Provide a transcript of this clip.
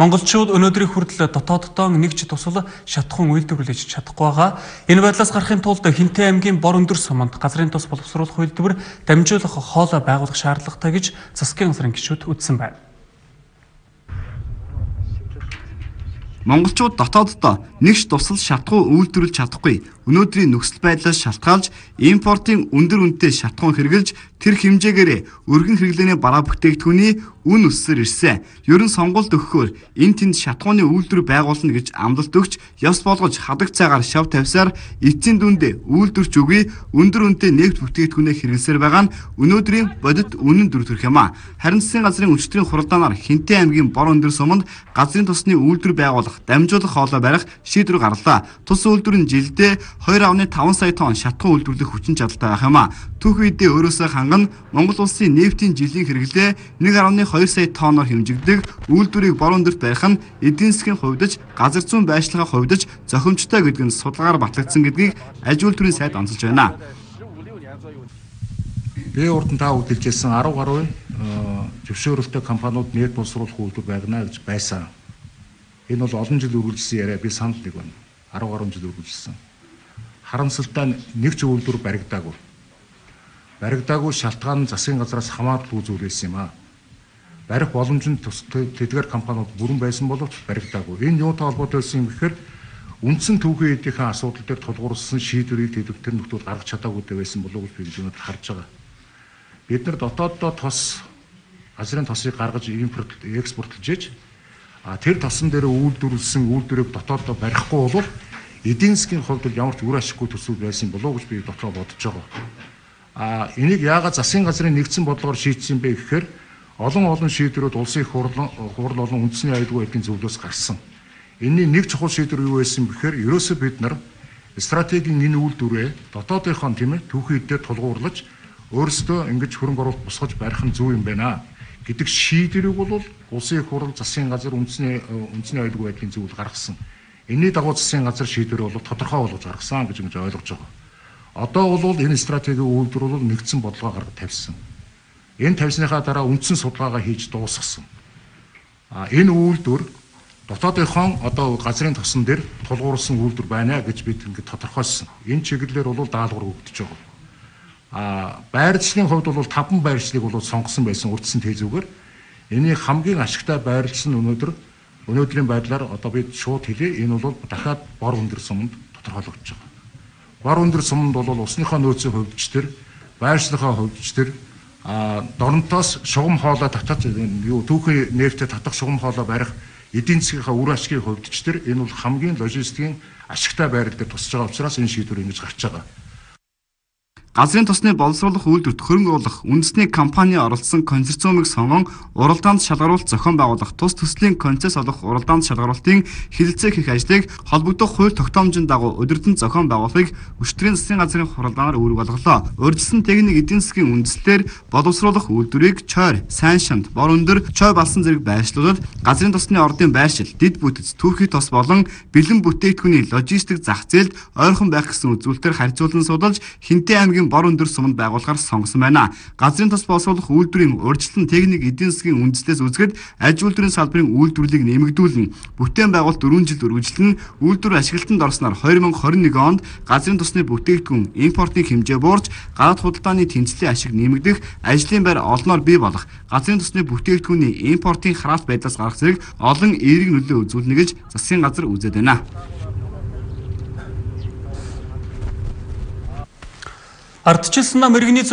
Монголчууд өнөөдрийн хүртэл дотооддоо нэгж тусал шатахуун үйлдвэрлэж чадахгүй байгаа. Энэ байдлаас гарахын тулд Хинтээ аймгийн бор өндөр суманд газрын тус боловсруулах үйлдвэр дамжуулах хоолой байгуулах шаардлагатай гэж засгийн газрын гишүүд үзсэн байна. Монголчууд дотооддоо нэгж тусал шатахуун үйлдвэрлэж чадахгүй. Өнөөдрийн нөхцөл байдлаас шалтгаалж импортын өндөр үнэтэй шатахуун хэрэгжилж тэр хэмжээгээр өргөн хэрэглээний бараа бүтээгдэхүүний үн өссөөр ирсэн. Ерөн сонгуульд өгөхөөр энэ тэнд шатахууны үйлдвэр байгуулна гэж амлалт өгч явс болгож хадаг цайгаар шав тавьсаар эцсийн дүндээ үйлдвэрч үгүй өндөр үнэтэй нефт бүтээгдэхүүнээ хэрэглэсээр байгаа нь өнөөдрийн бодит үнэн дүр төрх юм а. Харин засгийн газрын өчтөрийн хуралдаанаар Хинтээ аймгийн бор өндөр суманд газрын тосны үйлдвэр байгуулах, дамжуулах хоолой барих шийдвэр гарлаа. Тус үйлдвэр нь жилдээ 2.5 сая тонн шатахуун үйлдвэрлэх хүчин чадалтай байх юм а. Түүх үедээ өөрөөсөө хангана Монгол улсын нефтийн жилийн хэрэглээ 1.2 сая тонноор хэмжигдэх үйлдвэрийг бор өндөрт барих нь эдийн засгийн хувьдаж, газар зүйн байшлагын хувьдаж зохимжтой гэдэг нь судалгаагаар батлагдсан гэдгийг аж үйлдвэрийн сайд онцолж байна. Би урд нь та бүд хэлжсэн 10 гаруй зөвшөөрөлтөй компаниуд нефть боловсруулах үйлдвэр байгана гэж байсан. Энэ бол олон жил үргэлжилсэн яриа, би санал нэг байна. 10 гаруй жил үргэлжилсэн. Харамсалтай нэг ч үйлдвэр баригдаагүй. Баригдаагүй шалтгаан нь засгийн газраас хамааралгүй зүйл байсан юм а. Барих боломж нь тэдгээр компаниуд бүрэн байсан боловч баригдаагүй. Энэ юутай холбоотой байсан юм гэхээр үндсэн түүхийн эдийн асуудал дээр тулгуурласан шийдвэрийг тэдгээр нөхдүүд гаргах чадаагүй байсан болов уу гэж би өнөөдөр харж байгаа. Бид нар дотооддоо тос газрын тосыг гаргаж экспортлж ээж тэр тосон дээр үйлдвэрлэсэн үйлдвэрийг дотооддоо барихгүй бол эдийн засгийн хувьд ямар ч үр ашиггүй төсөв байсан болов уу гэж би дотроо бодож байгаа. Энийг яагаад засгийн газрын нэгдсэн бодлогоор шийдсэн бэ гэхээр олон шийдвэрүүд улсын их хурл болон үндэсний аюулгүй байдлын зөвлөөс гарсан. Энэний нэг чухал шийдвэр юу байсан бэхээр ерөөсөө бид нар стратегийн энэ үйлдвэрээ дотоодынхон тийм ээ түүхийн эдээр тулгуурлаж өөрсдөө ингэж хөрөнгө оруулалт босгож барих нь зөв юм байна гэдэг шийдвэрийг бол улсын их хурл засгийн газар үндэсний аюулгүй байдлын зөвлөл гаргасан. Энэний дагуу засгийн газар шийдвэрээ бол тодорхой болгож гаргасан гэж ойлгож байгаа. Одоо бол энэ стратегийн үйлдвэр бол нэгдсэн бодлого гаргаж тавьсан. Энэ тавьсныхаа дараа үндсэн судалгаагаа хийж дуусгасан. Энэ үйлдвэр дотоодынхон одоо газрын тосон дээр тулгуурласан үйлдвэр байна гэж бид ингээд тодорхойлсон. Энэ чиглэлээр бол даалгавар өгдөж байгаа. Байршлын хувьд бол 5 байршлыг бол сонгосон байсан урдсан тезүүгээр. Эний хамгийн ашигтай байрлал нь өнөөдрийн байдлаар одоо бид шууд хэлээ. Энэ бол дахиад бор өндөр суманд тодорхойлогдож байгаа. Бор өндөр суманд бол усныхаа нөөцийн хувьдч тэр, байршлынхаа хувьдч тэр доронтоос шугам хоолой татаж түүхийн нефтэ татах шугам хоолой барих эдийн засгийнхаа үр ашигын хувьдч тэр энэ бол хамгийн логистикийн ашигтай байрал дээр тусч байгаа учраас энэ шийдвэр ингэж гарч байгаа. Газрын тосны боловсруулах үйлдвэрт хөрөнгө оруулах үндэсний компани оролцсон консорциумыг сонгон уралдаанд шалгаруулалт зохион байгуулах тус төслийн концесс олох уралдаанд шалгаруулалтын хэлэлцээ хийх ажлыг холбогдох хууль тогтоомжийн дагуу өдөртөн зохион байгуулахыг өчтөрийн засгийн газрын хуралдаанаар үүрэг болголоо. Урьдчилан техник эдийн засгийн үндэслэлээр боловсруулах үйлдвэрийг чойр, сайн шамд, бор өндөр, чой балсан зэрэг байршлуулалт, газрын тосны ордын байршил, дэд бүтэц, түүхий тос болон бэлэн бүтээгдэхүүний логистик зах зээлд ойрхон байх гэсэн үзүүлэлтээр харьцуулан судалж Хинтээ аймгийн бор өндөр суманд байгуулахаар сонгосон байна. Газрын тос боловсруулах үйлдвэрийн урьдчилан техник эдийн засгийн үндэслэлээс үзэхэд аж үйлдвэрийн салбарын үйлдвэрлэлийг нэмэгдүүлнэ. Бүтээн байгуулалт 4 жил үргэлжлэн үйлдвэр ашиглалтанд орсноор 2021 онд газрын тосны бүтээгдэхүүн импортын хэмжээ буурч гадаад худалдааны тэнцлийн ашиг нэмэгдэх, ажлын байр олноор бий болох, газрын тосны бүтээгдэхүүний импортын хараалт байдлаас гарах зэрэг олон эерэг нөлөө үзүүлнэ гэж засгийн газар үзээд байна. Ардчилсан нам иргэний